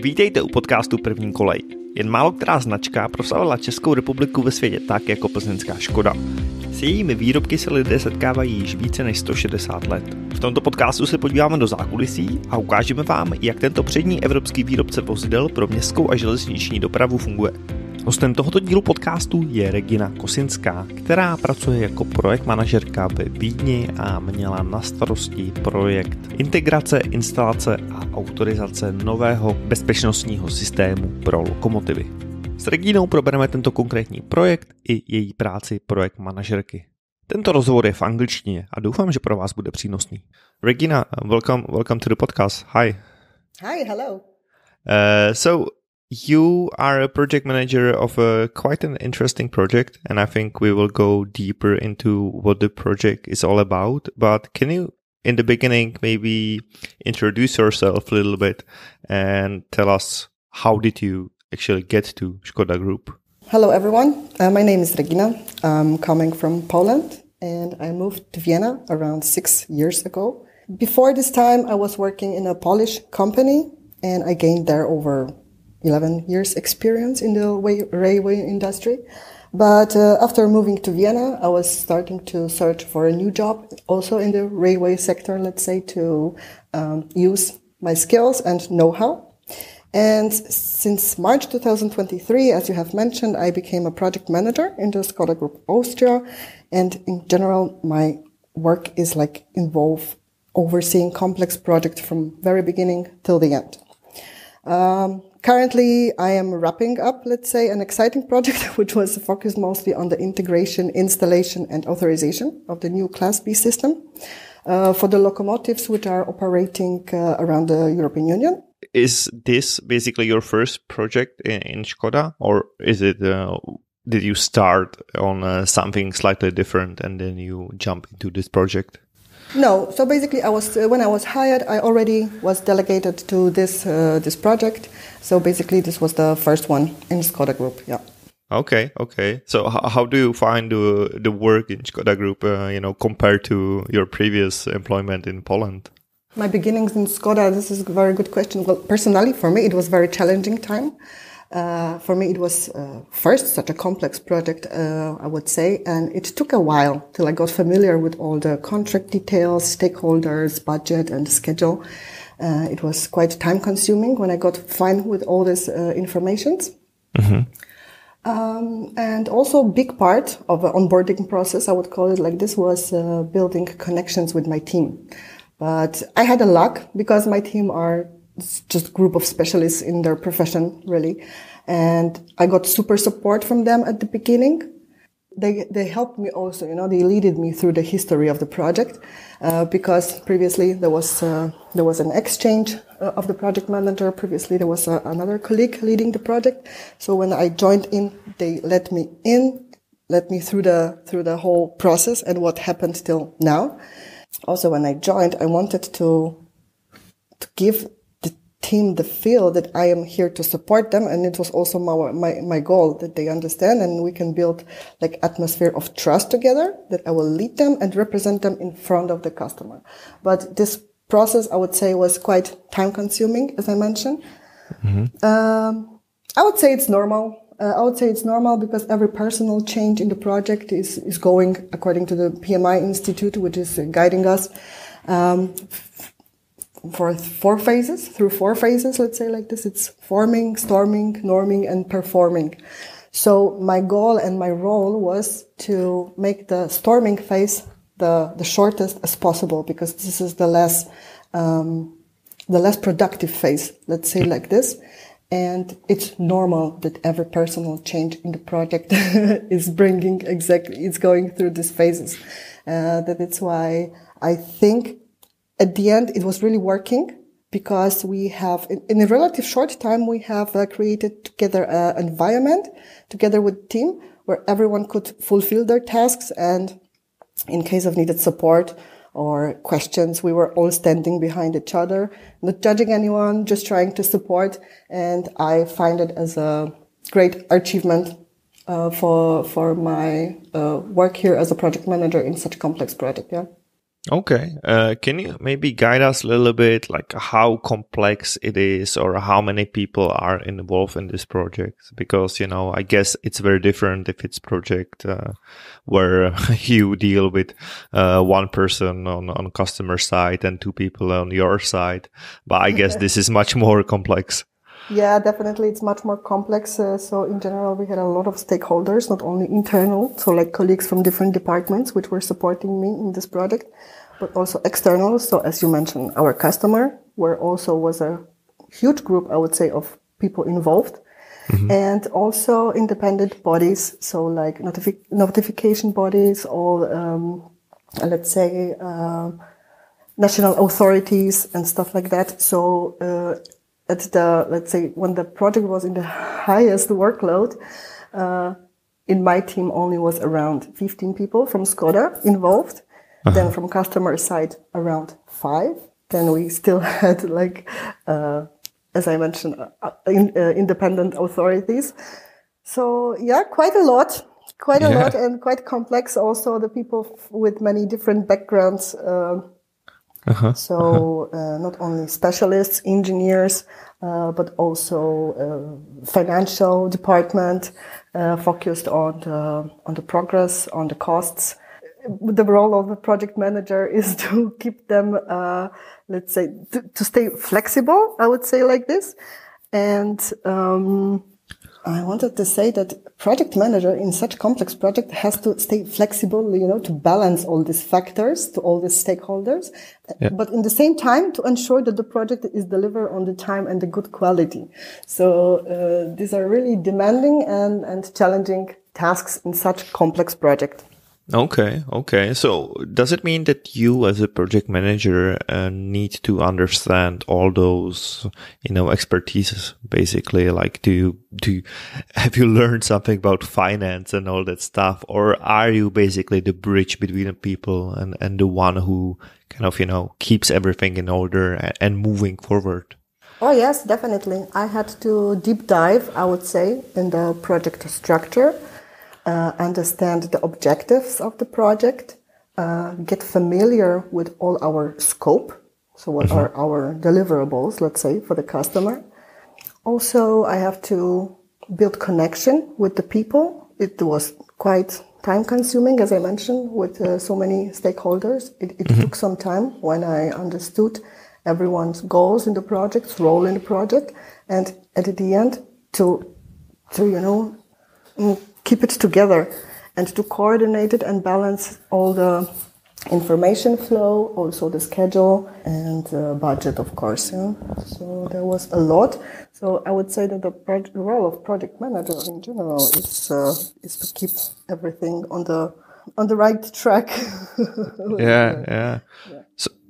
Vítejte u podcastu První kolej. Jen málo která značka proslavila Českou republiku ve světě tak jako plzeňská Škoda. S jejími výrobky se lidé setkávají již více než 160 let. V tomto podcastu se podíváme do zákulisí a ukážeme vám, jak tento přední evropský výrobce vozidel pro městskou a železniční dopravu funguje. Hostem tohoto dílu podcastu je Regina Kosińská, která pracuje jako projekt manažerka ve Vídni a měla na starosti projekt integrace, instalace a autorizace nového bezpečnostního systému pro lokomotivy. S Reginou probereme tento konkrétní projekt i její práci projekt manažerky. Tento rozhovor je v angličtině a doufám, že pro vás bude přínosný. Regina, welcome to the podcast. Hi. Hi, hello. You are a project manager of quite an interesting project, and I think we will go deeper into what the project is all about. But can you, in the beginning, maybe introduce yourself a little bit and tell us how did you actually get to Škoda Group? Hello, everyone. My name is Regina. I'm coming from Poland, and I moved to Vienna around 6 years ago. Before this time, I was working in a Polish company, and I gained there over 11 years experience in the railway industry. But after moving to Vienna, I was starting to search for a new job, also in the railway sector, let's say, to use my skills and know-how. And since March 2023, as you have mentioned, I became a project manager in the Škoda Group Austria. And in general, my work is overseeing complex projects from very beginning till the end. Currently, I am wrapping up, let's say, an exciting project, which was focused mostly on the integration, installation, and authorization of the new Class B system for the locomotives which are operating around the European Union. Is this basically your first project in Škoda, or is it? Did you start on something slightly different and then you jump into this project? No, so basically, when I was hired, I already was delegated to this project. So basically, this was the first one in Scoda Group. Yeah. Okay. So how do you find the work in Škoda Group? Compared to your previous employment in Poland. My beginnings in Škoda. This is a very good question. Well, personally, for me, it was a very challenging time. For me, it was first such a complex project, I would say, and it took a while till I got familiar with all the contract details, stakeholders, budget, and schedule. It was quite time-consuming when I got fine with all this informations. Mm-hmm. And also a big part of the onboarding process, I would call it like this, was building connections with my team. But I had a luck because my team are just a group of specialists in their profession, really. And I got super support from them at the beginning. They helped me also, they leaded me through the history of the project, because previously there was an exchange of the project manager. Previously there was another colleague leading the project. So when I joined in, they let me through the whole process and what happened till now. Also, when I joined, I wanted to give team the feel that I am here to support them, and it was also my goal that they understand and we can build like atmosphere of trust together, that I will lead them and represent them in front of the customer. But this process, I would say, was quite time consuming, as I mentioned. Mm-hmm. I would say it's normal. Because every personal change in the project is going according to the PMI Institute, which is guiding us through 4 phases, let's say like this. It's forming, storming, norming, and performing. So my goal and my role was to make the storming phase the shortest as possible, because this is the less productive phase, let's say like this. And it's normal that every personal change in the project is it's going through these phases. That's why I think at the end, it was really working, because we have, in a relative short time, we have created together an environment together with the team where everyone could fulfill their tasks. And in case of needed support or questions, we were all standing behind each other, not judging anyone, just trying to support. And I find it as a great achievement for my work here as a project manager in such a complex project. Yeah. Okay. Can you maybe guide us a little bit, like how complex it is or how many people are involved in this project? Because, I guess it's very different if it's project where you deal with one person on customer side and two people on your side. But I guess this is much more complex. Yeah, definitely. It's much more complex. So in general, we had a lot of stakeholders, not only internal, so like colleagues from different departments, which were supporting me in this project, but also external. So as you mentioned, our customer, where also was a huge group, I would say, of people involved. Mm-hmm. And also independent bodies. So like notification bodies, all, let's say, national authorities and stuff like that. So, let's say, when the project was in the highest workload, in my team only was around 15 people from Škoda involved. Uh-huh. Then from customer side, around 5. Then we still had as I mentioned, independent authorities. So yeah, quite a lot, and quite complex. Also the people with many different backgrounds. Not only specialists, engineers, but also financial department focused on the progress, on the costs. The role of the project manager is to keep them, let's say, to stay flexible. I would say like this, and I wanted to say that project manager in such complex project has to stay flexible, to balance all these factors to all these stakeholders, but in the same time to ensure that the project is delivered on the time and the good quality. So these are really demanding and challenging tasks in such complex project. Okay. So does it mean that you as a project manager need to understand all those, expertises basically? Like, have you learned something about finance and all that stuff? Or are you basically the bridge between the people and the one who kind of, keeps everything in order and moving forward? Oh, yes, definitely. I had to deep dive, I would say, in the project structure. Understand the objectives of the project, get familiar with all our scope. So what are our deliverables, let's say, for the customer. Also, I have to build connection with the people. It was quite time consuming, as I mentioned, with so many stakeholders. It took some time when I understood everyone's goals in the project, role in the project, and at the end to keep it together and to coordinate it and balance all the information flow, also the schedule and budget, of course. So there was a lot. So I would say that the role of project manager in general is to keep everything on the right track. Yeah.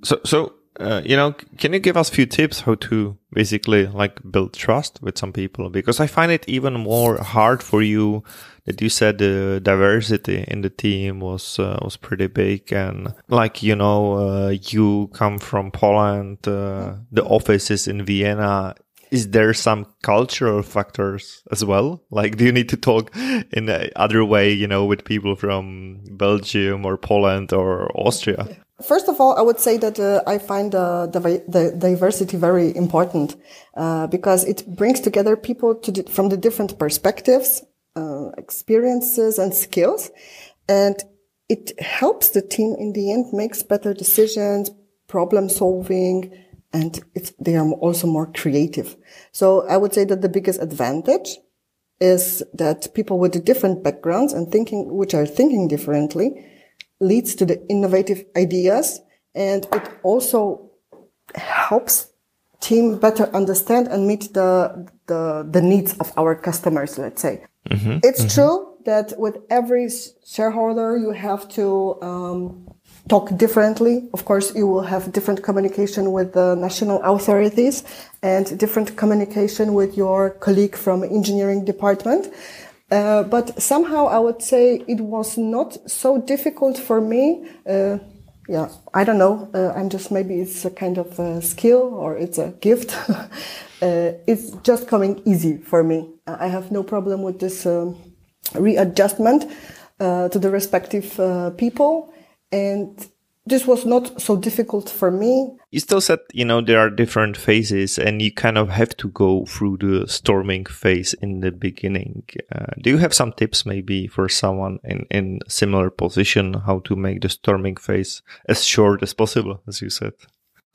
So can you give us a few tips how to basically build trust with some people? Because I find it even more hard for you that you said the diversity in the team was pretty big, and you come from Poland, the office is in Vienna. Is there some cultural factors as well? Do you need to talk in the other way, with people from Belgium or Poland or Austria? First of all, I would say that I find the diversity very important because it brings together people from the different perspectives, experiences and skills, and it helps the team in the end makes better decisions, problem solving, and they are also more creative. So I would say that the biggest advantage is that people with different backgrounds and which are thinking differently leads to the innovative ideas, and it also helps team better understand and meet the needs of our customers, let's say. It's true that with every shareholder you have to talk differently. Of course, you will have different communication with the national authorities and different communication with your colleague from engineering department. But somehow I would say it was not so difficult for me. I don't know. Maybe it's a kind of a skill or it's a gift. It's just coming easy for me. I have no problem with this readjustment to the respective people. And this was not so difficult for me. You still said, there are different phases and you kind of have to go through the storming phase in the beginning. Do you have some tips maybe for someone in similar position, how to make the storming phase as short as possible, as you said?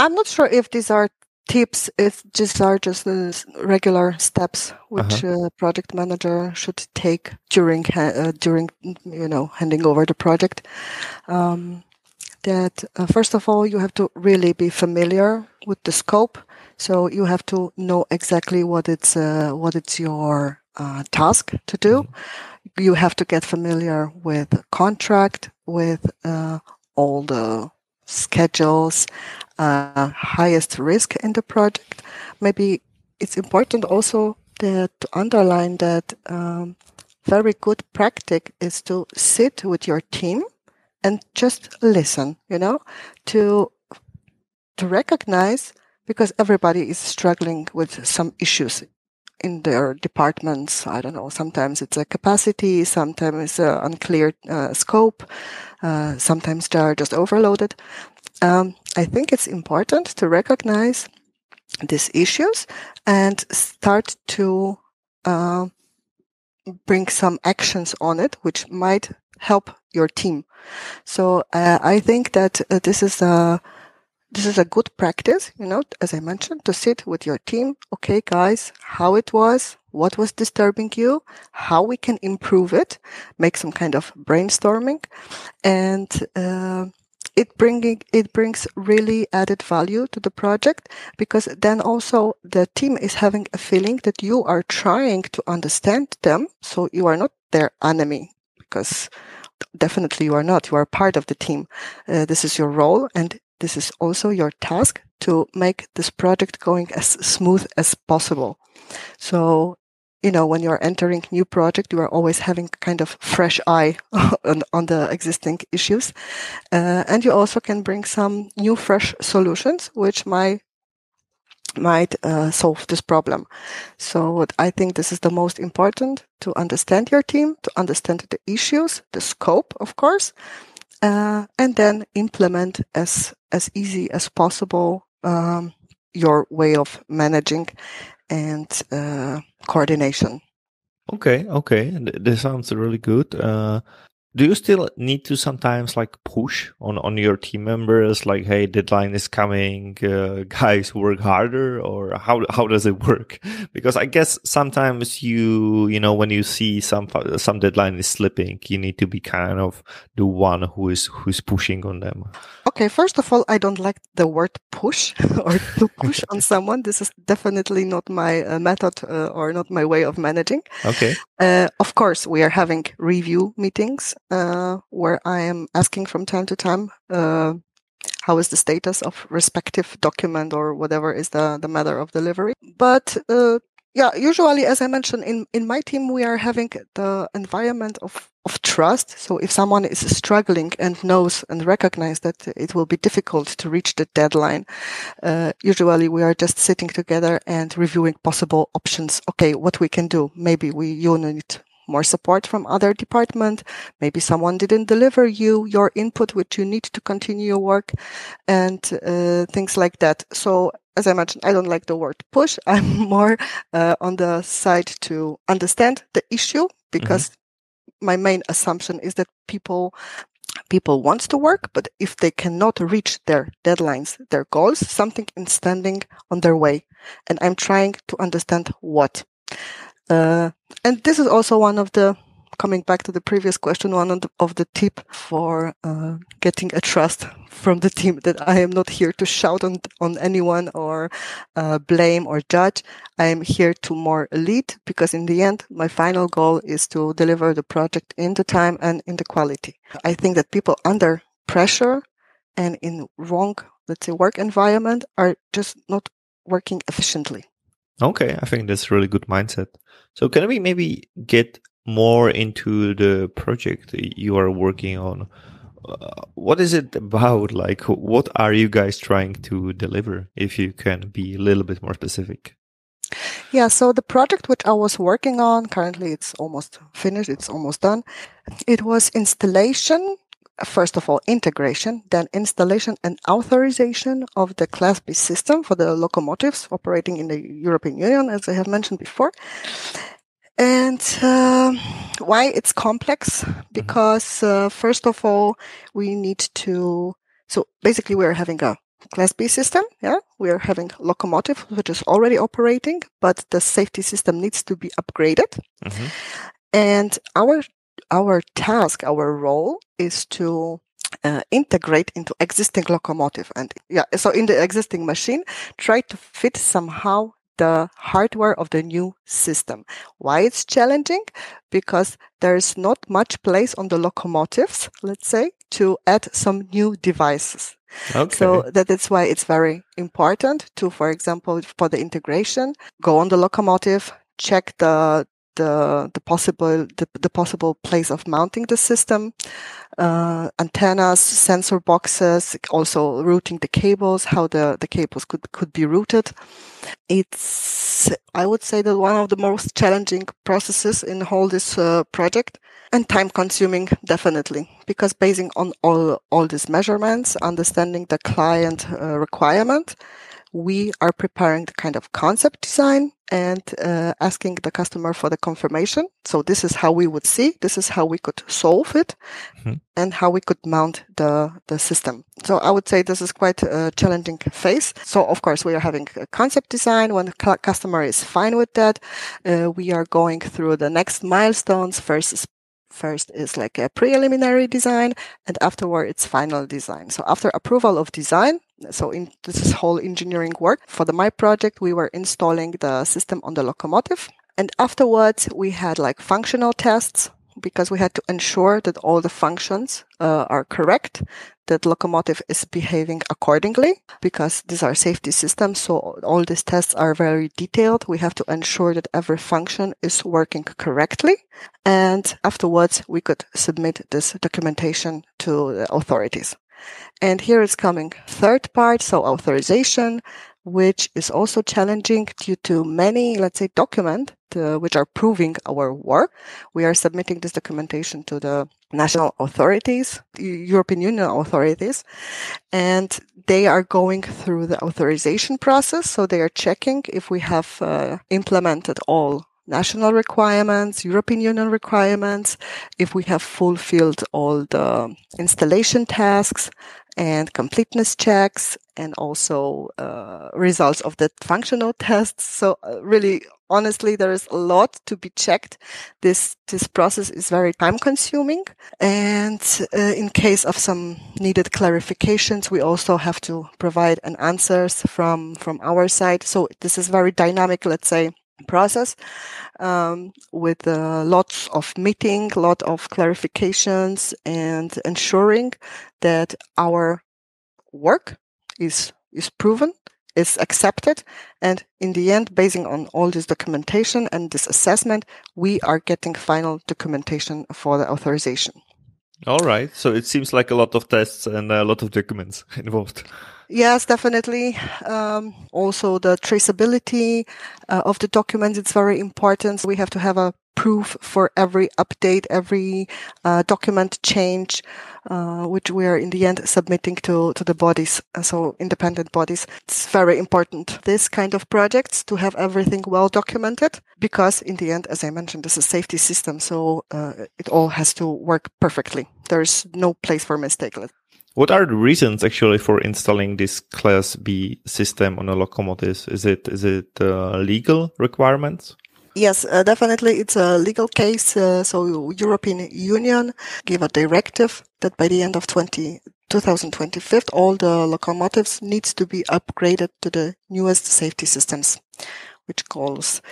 I'm not sure if these are tips, if these are just the regular steps which a project manager should take during handing over the project. First of all, you have to really be familiar with the scope. So you have to know exactly what it's your task to do. Mm-hmm. You have to get familiar with the contract, with all the schedules, highest risk in the project. Maybe it's important also to underline that very good practice is to sit with your team and just listen, to recognize, because everybody is struggling with some issues in their departments. I don't know, sometimes it's a capacity, sometimes it's an unclear scope, sometimes they are just overloaded. I think it's important to recognize these issues and start to bring some actions on it, which might help your team. So I think that this is a good practice, as I mentioned, to sit with your team. Okay, guys, how it was, what was disturbing you, how we can improve it, make some kind of brainstorming, and it brings really added value to the project, because then also the team is having a feeling that you are trying to understand them, so you are not their enemy, because definitely you are not. You are part of the team. This is your role, and this is also your task to make this project going as smooth as possible. So, when you're entering new project, you are always having kind of fresh eye on the existing issues. And you also can bring some new fresh solutions, which might solve this problem. So I think this is the most important, to understand your team, to understand the issues, the scope, of course, and then implement as easy as possible your way of managing and coordination. Okay. This sounds really good. Do you still need to sometimes push on your team members, like, hey, deadline is coming, guys, work harder, or how does it work? Because I guess sometimes when you see some deadline is slipping, you need to be kind of the one who's pushing on them. Okay, first of all, I don't like the word push or to push on someone. This is definitely not my method or not my way of managing. Okay. Of course, we are having review meetings where I am asking from time to time how is the status of respective document or whatever is the matter of delivery. But usually, as I mentioned, in my team, we are having the environment of trust. So if someone is struggling and knows and recognize that it will be difficult to reach the deadline, usually we are just sitting together and reviewing possible options. Okay, what we can do. Maybe you need more support from other department. Maybe someone didn't deliver your input, which you need to continue your work, and things like that. So as I mentioned, I don't like the word push. I'm more on the side to understand the issue, because my main assumption is that people want to work, but if they cannot reach their deadlines, their goals, something is standing on their way. And I'm trying to understand what. And this is also one of the, coming back to the previous question, one of the tip for getting a trust from the team, that I am not here to shout on anyone or blame or judge. I am here to more lead, because in the end, my final goal is to deliver the project in the time and in the quality. I think that people under pressure and in wrong, let's say, work environment are just not working efficiently. Okay, I think that's a really good mindset. So can we maybe get more into the project you are working on? What is it about? Like, what are you guys trying to deliver? If you can be a little bit more specific. Yeah, so the project which I was working on, currently it's almost finished, it's almost done. It was installation first of all, integration, then installation and authorization of the Class B system for the locomotives operating in the European Union, as I have mentioned before. And why it's complex? Because first of all, we need to. So basically, we're having a Class B system. Yeah, we are having locomotive which is already operating, but the safety system needs to be upgraded. And our task, our role is to integrate into existing locomotive, and so in the existing machine, try to fit somehow the hardware of the new system. Why it's challenging? Because there's not much place on the locomotives, let's say, to add some new devices. Okay. So that's why it's very important to, for example, for the integration, go on the locomotive, check the possible place of mounting the system, antennas, sensor boxes, also routing the cables, how the cables could be routed. It's, I would say, that one of the most challenging processes in whole this project, and time consuming, definitely, because basing on all these measurements, understanding the client requirement, we are preparing the kind of concept design and asking the customer for the confirmation. So this is how we would see, this is how we could solve it, and how we could mount the system. So I would say this is quite a challenging phase. So of course we are having a concept design. When the customer is fine with that, we are going through the next milestones. First is like a preliminary design, and afterward it's final design. So after approval of design, this is whole engineering work. For my project, we were installing the system on the locomotive, and afterwards we had like functional tests, because we had to ensure that all the functions are correct, that locomotive is behaving accordingly, because these are safety systems. So all these tests are very detailed. We have to ensure that every function is working correctly. And afterwards, we could submit this documentation to the authorities. And here is coming third part, so authorization, which is also challenging due to many, let's say, documents which are proving our work. We are submitting this documentation to the national authorities, European Union authorities, and they are going through the authorization process. So they are checking if we have implemented all national requirements, European Union requirements, if we have fulfilled all the installation tasks and completeness checks, and also results of the functional tests. So really, honestly, there is a lot to be checked. This process is very time consuming. And in case of some needed clarifications, we also have to provide an answers from our side. So this is very dynamic, let's say, process with lots of meeting, lot of clarifications, and ensuring that our work is proven, is accepted, and in the end, basing on all this documentation and this assessment, we are getting final documentation for the authorization. All right. So it seems like a lot of tests and a lot of documents involved. Yes, definitely. Also the traceability of the documents, it's very important. We have to have a proof for every update, every document change, which we are in the end submitting to the bodies, so independent bodies. It's very important, this kind of projects, to have everything well documented, because in the end, as I mentioned, this is a safety system, so it all has to work perfectly. There's no place for mistake. What are the reasons actually for installing this Class B system on a locomotive? Is it legal requirements? Yes, definitely. It's a legal case. So European Union gave a directive that by the end of 2025, all the locomotives needs to be upgraded to the newest safety systems, which calls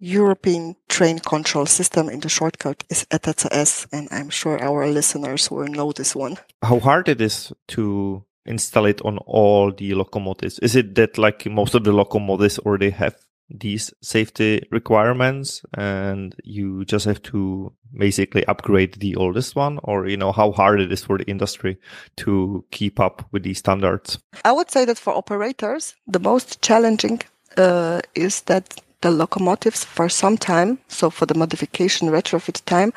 European Train Control System. In the shortcut is ETCS, and I'm sure our listeners will know this one. How hard it is to install it on all the locomotives? Is it that like most of the locomotives already have these safety requirements and you just have to basically upgrade the oldest one? Or, how hard it is for the industry to keep up with these standards? I would say that for operators, the most challenging is that the locomotives for some time, so for the modification retrofit time,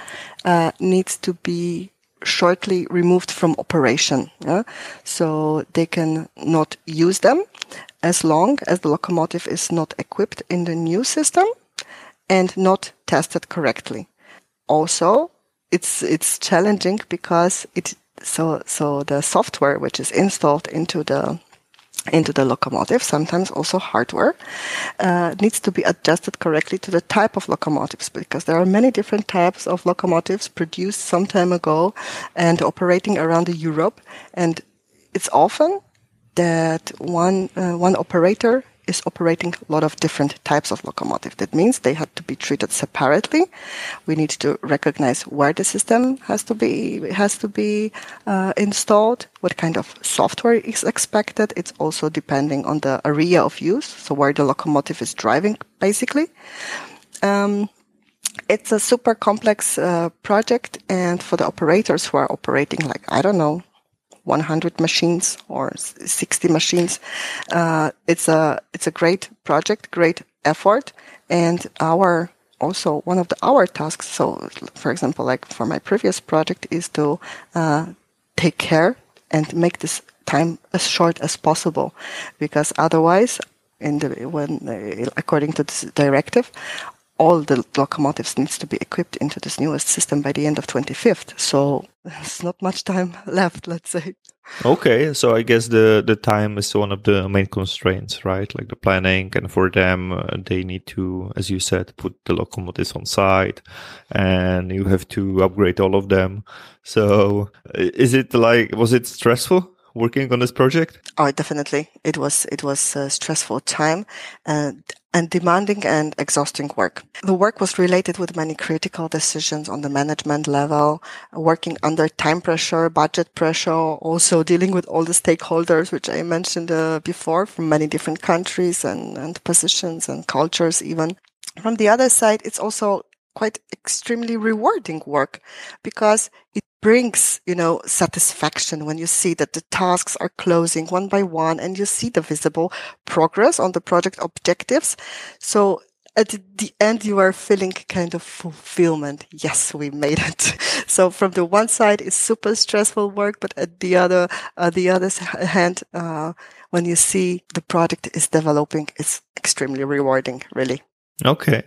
needs to be shortly removed from operation. Yeah? So they can not use them as long as the locomotive is not equipped in the new system and not tested correctly. Also, it's challenging because so the software which is installed into the locomotive, sometimes also hardware, needs to be adjusted correctly to the type of locomotives, because there are many different types of locomotives produced some time ago and operating around Europe. And it's often that one operator is operating a lot of different types of locomotive. That means they have to be treated separately. We need to recognize where the system has to be installed, what kind of software is expected. It's also depending on the area of use, so where the locomotive is driving, basically. It's a super complex project, and for the operators who are operating 100 machines or 60 machines. It's a great project, great effort, and one of our tasks. So, for example, like for my previous project, is to take care and make this time as short as possible, because otherwise, according to this directive, all the locomotives needs to be equipped into this newest system by the end of 25th. So there's not much time left, let's say. Okay, so I guess the time is one of the main constraints, right? Like the planning, and for them, they need to, as you said, put the locomotives on site, and you have to upgrade all of them. So was it stressful working on this project? Oh, definitely. It was a stressful time and demanding and exhausting work. The work was related with many critical decisions on the management level, working under time pressure, budget pressure, also dealing with all the stakeholders, which I mentioned before, from many different countries and positions and cultures even. From the other side, it's also quite extremely rewarding work, because it brings, satisfaction when you see that the tasks are closing one by one and you see the visible progress on the project objectives. So at the end, you are feeling kind of fulfillment. Yes, we made it. So from the one side, it's super stressful work, but at the other hand, when you see the project is developing, it's extremely rewarding, really. Okay,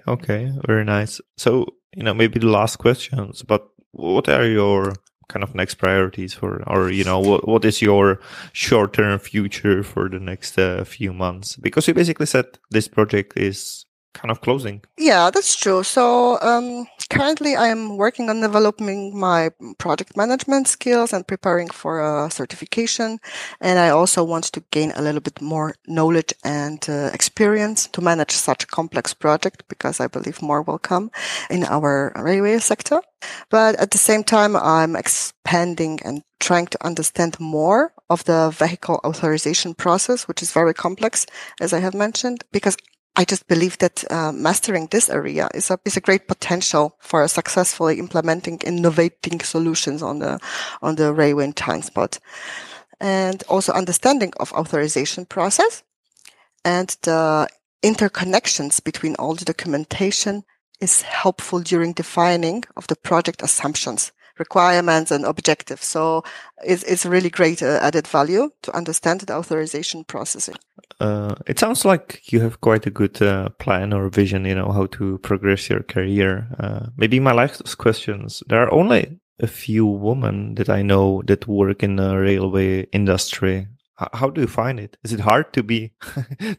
very nice. So, maybe the last questions, but what are your kind of next priorities what is your short-term future for the next few months? Because you basically said this project is kind of closing. Yeah, that's true. So currently I am working on developing my project management skills and preparing for a certification. And I also want to gain a little bit more knowledge and experience to manage such a complex project, because I believe more will come in our railway sector. But at the same time, I'm expanding and trying to understand more of the vehicle authorization process, which is very complex, as I have mentioned, because I just believe that mastering this area is a great potential for successfully implementing innovating solutions on the railway and transport, and also understanding of authorization process and the interconnections between all the documentation is helpful during defining of the project assumptions, requirements, and objectives. So it's really great added value to understand the authorization process. It sounds like you have quite a good plan or vision, how to progress your career. Maybe my last questions. There are only a few women that I know that work in the railway industry. How do you find it? Is it hard to be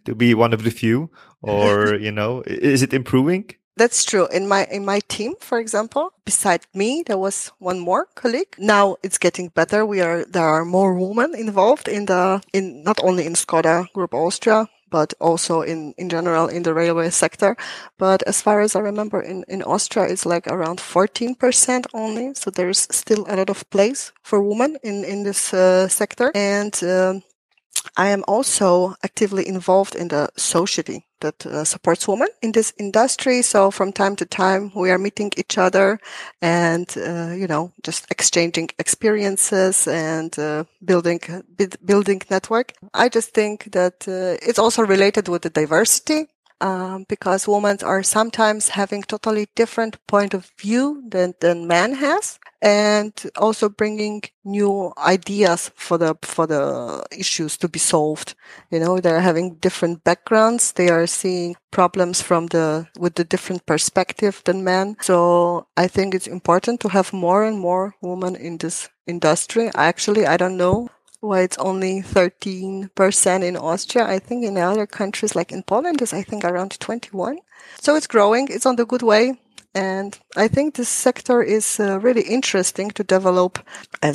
to be one of the few, or is it improving? That's true. In my team, for example, beside me, there was one more colleague. Now it's getting better. There are more women involved in not only in Škoda Group Austria, but also in general in the railway sector. But as far as I remember, in Austria, it's like around 14% only. So there's still a lot of place for women in this sector. And I am also actively involved in the society that supports women in this industry. So from time to time, we are meeting each other and, just exchanging experiences and building network. I just think that it's also related with the diversity. Because women are sometimes having totally different point of view than man has. and also bringing new ideas for the issues to be solved. You know, they're having different backgrounds. They are seeing problems with the different perspective than men. So I think it's important to have more and more women in this industry. Actually, I don't know why it's only 13% in Austria. I think in other countries, like in Poland, is I think around 21. So it's growing. It's on the good way. And I think this sector is really interesting to develop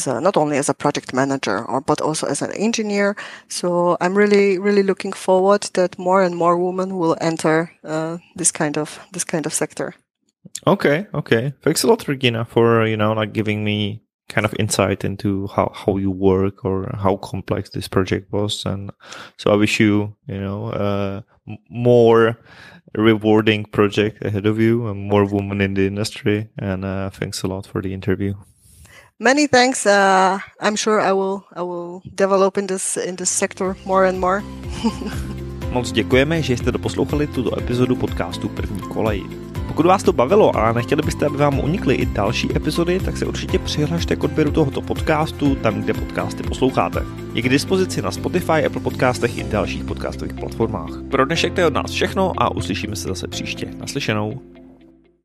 not only as a project manager but also as an engineer. So I'm really, really looking forward that more and more women will enter this kind of sector. Okay. Thanks a lot, Regina, for giving me kind of insight into how you work or how complex this project was. And so I wish you more rewarding project ahead of you and more women in the industry. And thanks a lot for the interview. Many thanks. I'm sure I will develop in this sector more and more. Moc děkujeme, že jste doposlouchali tuto epizodu podcastu První kolej. Pokud vás to bavilo a nechtěli byste, aby vám unikly i další epizody, tak se určitě přihlašte k odběru tohoto podcastu tam, kde podcasty posloucháte. Je k dispozici na Spotify, Apple podcastech i dalších podcastových platformách. Pro dnešek to je od nás všechno a uslyšíme se zase příště. Naslyšenou.